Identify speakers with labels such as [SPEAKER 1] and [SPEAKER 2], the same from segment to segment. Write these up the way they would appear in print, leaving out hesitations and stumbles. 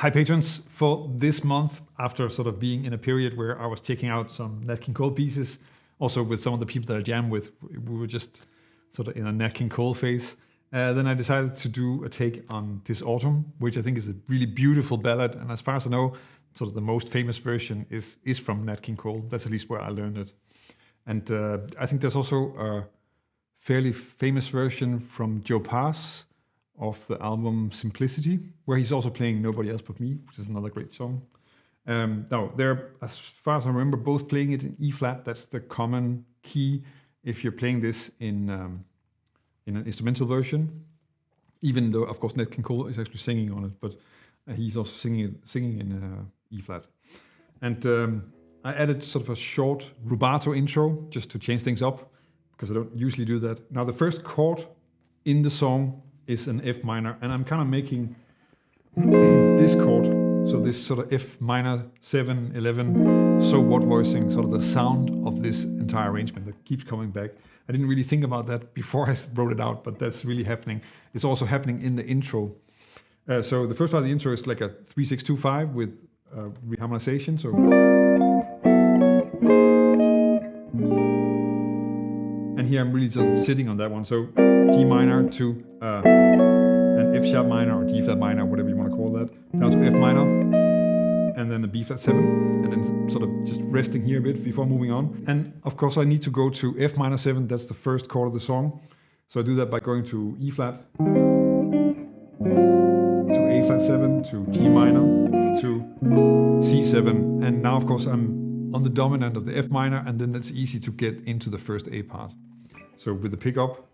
[SPEAKER 1] Hi patrons, for this month, after sort of being in a period where I was checking out some Nat King Cole pieces, also with some of the people that I jam with, we were just sort of in a Nat King Cole phase. Then I decided to do a take on This Autumn, which I think is a really beautiful ballad. And as far as I know, sort of the most famous version is from Nat King Cole. That's at least where I learned it. And I think there's also a fairly famous version from Joe Pass of the album Simplicity, where he's also playing Nobody Else But Me, which is another great song. Now, they're, as far as I remember, both playing it in E flat. That's the common key if you're playing this in an instrumental version. Even though, of course, Nat King Cole is actually singing on it, but he's also singing in E flat. And I added sort of a short rubato intro just to change things up, because I don't usually do that. Now, the first chord in the song is an F minor, and I'm kind of making this chord, so this sort of F minor 7, 11, so what voicing sort of the sound of this entire arrangement that keeps coming back. I didn't really think about that before I wrote it out, but that's really happening. It's also happening in the intro. So the first part of the intro is like a 3-6-2-5 with reharmonization. So, and here I'm really just sitting on that one. So G minor to an F sharp minor or D flat minor, whatever you want to call that, down to F minor, and then a B flat 7, and then sort of just resting here a bit before moving on. And of course I need to go to F minor 7, that's the first chord of the song. So I do that by going to E flat, to A flat 7, to G minor, to C7, and now of course I'm on the dominant of the F minor, and then it's easy to get into the first A part. So with the pickup,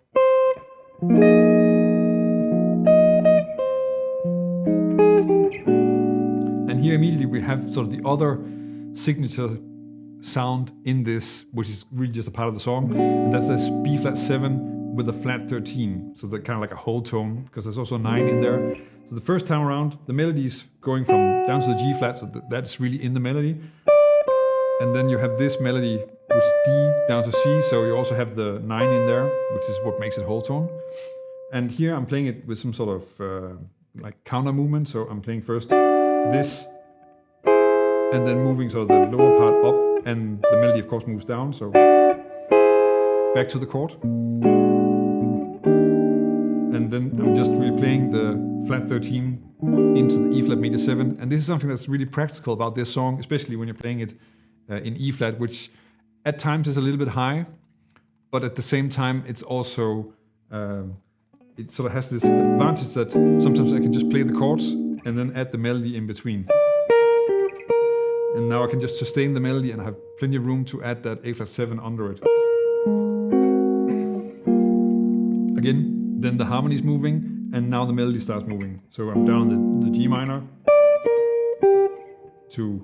[SPEAKER 1] and here immediately we have sort of the other signature sound in this, which is really just a part of the song, and that's this B flat 7 with a flat 13, so they're kind of like a whole tone, because there's also a 9 in there. So the first time around, the melody is going from down to the G flat, so that's really in the melody. And then you have this melody, which is D down to C, so you also have the 9 in there, which is what makes it whole tone. And here I'm playing it with some sort of like counter movement, so I'm playing first this, and then moving so the lower part up, and the melody of course moves down, so back to the chord. And then I'm just really playing the flat 13 into the E flat major 7, and this is something that's really practical about this song, especially when you're playing it in E flat, which at times is a little bit high, but at the same time it's also it sort of has this advantage that sometimes I can just play the chords and then add the melody in between. And now I can just sustain the melody and I have plenty of room to add that A flat 7 under it. Again, then the harmony is moving, and now the melody starts moving. So I'm down on the G minor to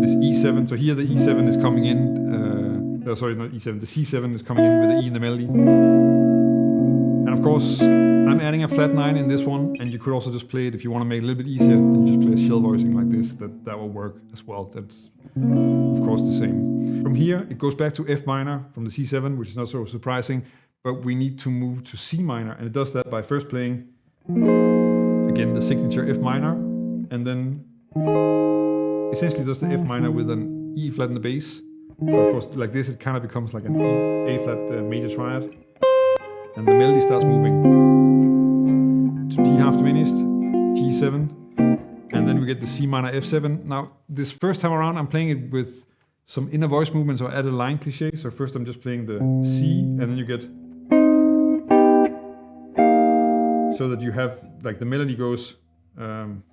[SPEAKER 1] this E7. So here the E7 is coming in, sorry, not E7, the C7 is coming in with the E in the melody. And of course, I'm adding a flat 9 in this one, and you could also just play it if you want to make it a little bit easier, then you just play a shell voicing like this, that will work as well. That's of course the same. From here, it goes back to F minor from the C7, which is not so surprising, but we need to move to C minor, and it does that by first playing, again, the signature F minor, and then essentially does the F minor with an E flat in the bass. But of course, like this, it kind of becomes like an A flat major triad, and the melody starts moving to D half diminished, G7, and then we get the C minor F7. Now, this first time around, I'm playing it with some inner voice movements, or add a line cliche. So first I'm just playing the C, and then you get, so that you have, like the melody goes, and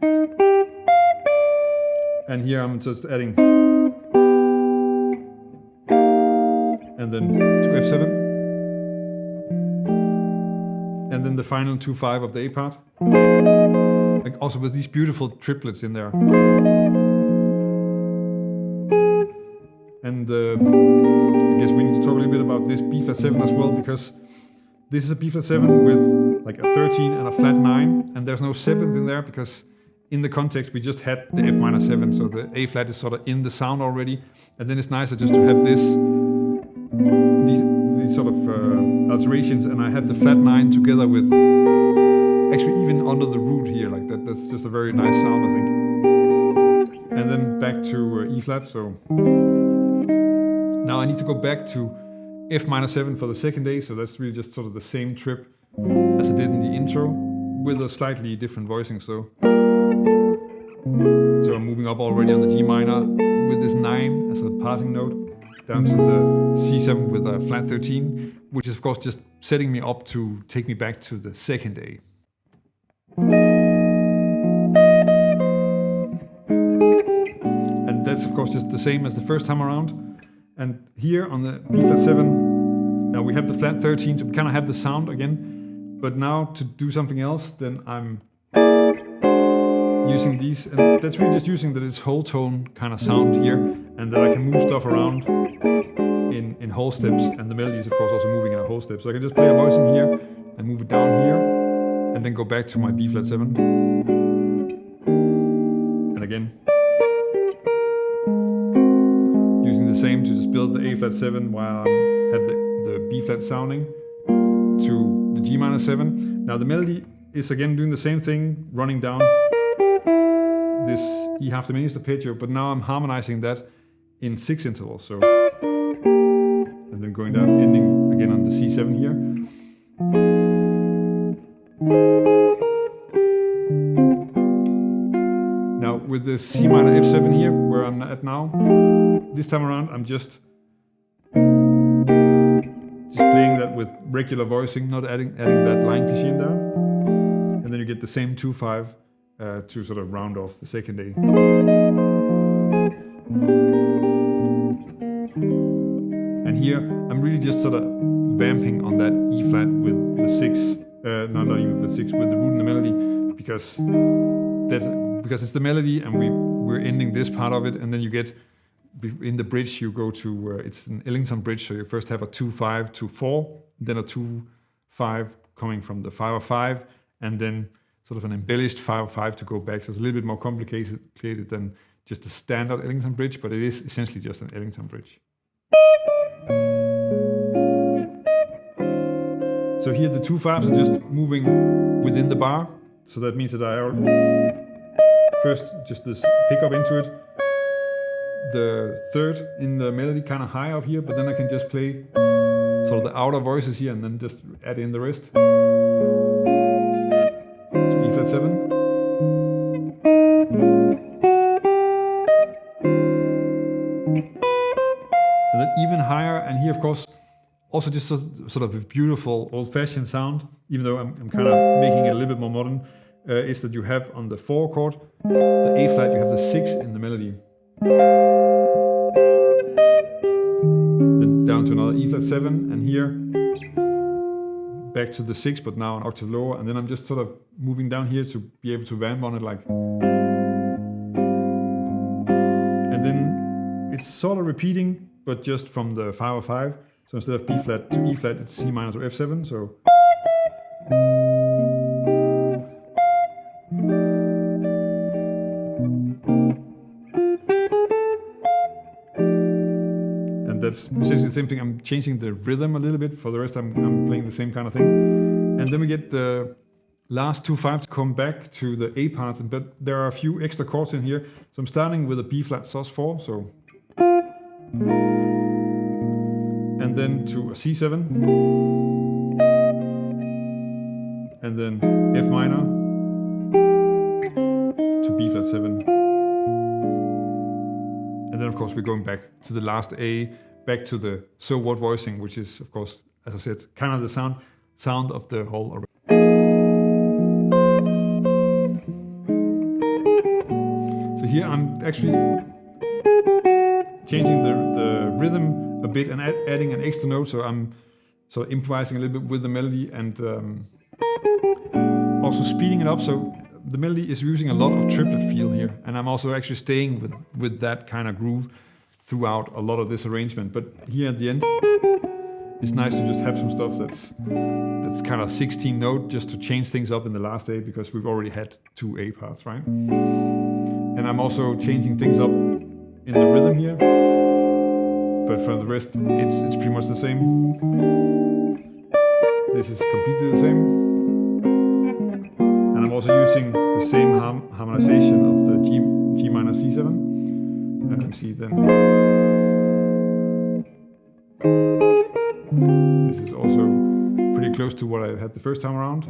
[SPEAKER 1] here I'm just adding, and then to F7, and then the final 2-5 of the A part, like also with these beautiful triplets in there. And I guess we need to talk a little bit about this B flat 7 as well, because this is a B flat 7 with like a 13 and a flat 9, and there's no 7th in there because in the context we just had the F minor 7, so the A flat is sort of in the sound already, and then it's nicer just to have these sort of alterations, and I have the flat 9 together with actually even under the root here, like that. That's just a very nice sound, I think. And then back to E flat. So now I need to go back to F minor 7 for the second day. So that's really just sort of the same trip as I did in the intro, with a slightly different voicing. So I'm moving up already on the G minor with this 9 as a parting note, down to the C7 with a flat 13, which is of course just setting me up to take me back to the second day. And that's of course just the same as the first time around. And here on the B flat 7, now we have the flat 13, so we kind of have the sound again. But now to do something else, then I'm using these, and that's really just using that it's whole tone kind of sound here, and that I can move stuff around in whole steps, and the melody is of course also moving in a whole step. So I can just play a voicing here and move it down here, and then go back to my B flat 7. And again, using the same to just build the A flat 7 while I have the B flat sounding to the G minor 7. Now the melody is again doing the same thing, running down this E half diminished arpeggio, but now I'm harmonizing that in 6 intervals. So, and then going down, ending again on the C7 here. Now with the C minor F7 here, where I'm at now, this time around I'm just playing that with regular voicing, not adding that line cliché in there. And then you get the same 2/5 to sort of round off the second day. And here I'm really just sort of vamping on that E flat with the 6, no, not even with 6, with the root and the melody, because it's the melody, and we're ending this part of it, and then you get in the bridge you go to it's an Ellington bridge, so you first have a 2/5 to 4, then a 2/5 coming from the 5/5, and then sort of an embellished 5/5 to go back. So it's a little bit more complicated than just a standard Ellington bridge, but it is essentially just an Ellington bridge. So here the 2/5s are just moving within the bar, so that means that I first just this pickup into it, the third in the melody kind of high up here, but then I can just play sort of the outer voices here and then just add in the rest to E flat 7. And then even higher, and here of course also just sort of a beautiful old-fashioned sound, even though I'm kind of making it a little bit more modern, is that you have on the 4 chord, the A flat, you have the 6 in the melody. Then down to another E flat 7, and here back to the 6, but now an octave lower, and then I'm just sort of moving down here to be able to vamp on it, like. And then it's sort of repeating, but just from the 5/5. So instead of B flat to E flat, it's C minor to F7. So. That's essentially the same thing. I'm changing the rhythm a little bit. For the rest, I'm playing the same kind of thing. And then we get the last 2/5 to come back to the A parts, but there are a few extra chords in here. So I'm starting with a B flat sus4, so. And then to a C7. And then F minor to B flat 7. And then of course we're going back to the last A, back to the so what voicing, which is of course, as I said, kind of the sound of the whole array. So here I'm actually changing the rhythm a bit and adding an extra note, so I'm sort of improvising a little bit with the melody and also speeding it up. So the melody is using a lot of triplet feel here, and I'm also actually staying with that kind of groove throughout a lot of this arrangement. But here at the end, it's nice to just have some stuff that's kind of 16 note, just to change things up in the last A, because we've already had 2 A parts, right? And I'm also changing things up in the rhythm here, but for the rest, it's pretty much the same. This is completely the same. And I'm also using the same harmonization of the G minor C7. See then. This is also pretty close to what I had the first time around.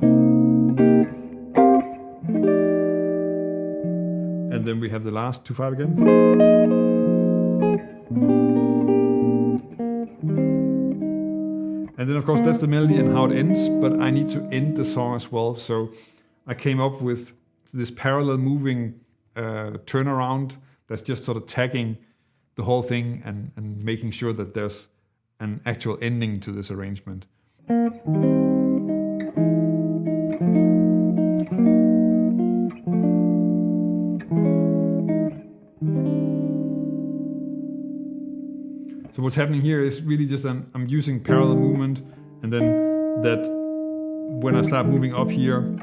[SPEAKER 1] And then we have the last 2/5 again. And then of course that's the melody and how it ends, but I need to end the song as well. So I came up with this parallel moving turnaround that's just sort of tagging the whole thing and making sure that there's an actual ending to this arrangement. So what's happening here is really just I'm using parallel movement, and then that when I start moving up here,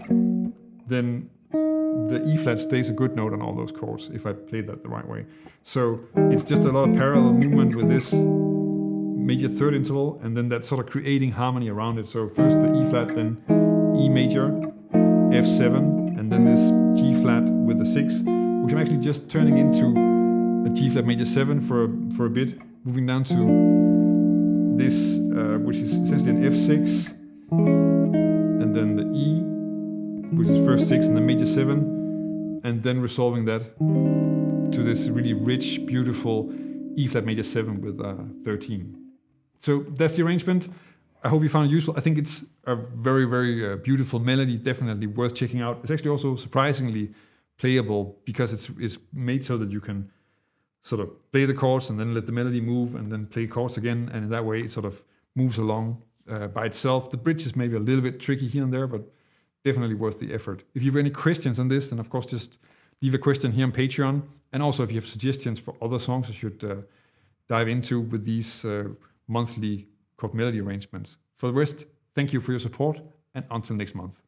[SPEAKER 1] then the E flat stays a good note on all those chords if I play that the right way. So it's just a lot of parallel movement with this major third interval, and then that's sort of creating harmony around it. So first the E flat, then E major, F7, and then this G flat with the 6, which I'm actually just turning into a G flat major 7 for a bit, moving down to this, which is essentially an F6, and then the E, which is first 6 and then major 7, and then resolving that to this really rich, beautiful E flat major 7 with 13. So that's the arrangement. I hope you found it useful. I think it's a very, very beautiful melody, definitely worth checking out. It's actually also surprisingly playable because it's made so that you can sort of play the chords and then let the melody move and then play chords again, and in that way it sort of moves along by itself. The bridge is maybe a little bit tricky here and there, but definitely worth the effort. If you have any questions on this, then of course just leave a question here on Patreon. And also if you have suggestions for other songs I should dive into with these monthly chord melody arrangements. For the rest, thank you for your support, and until next month.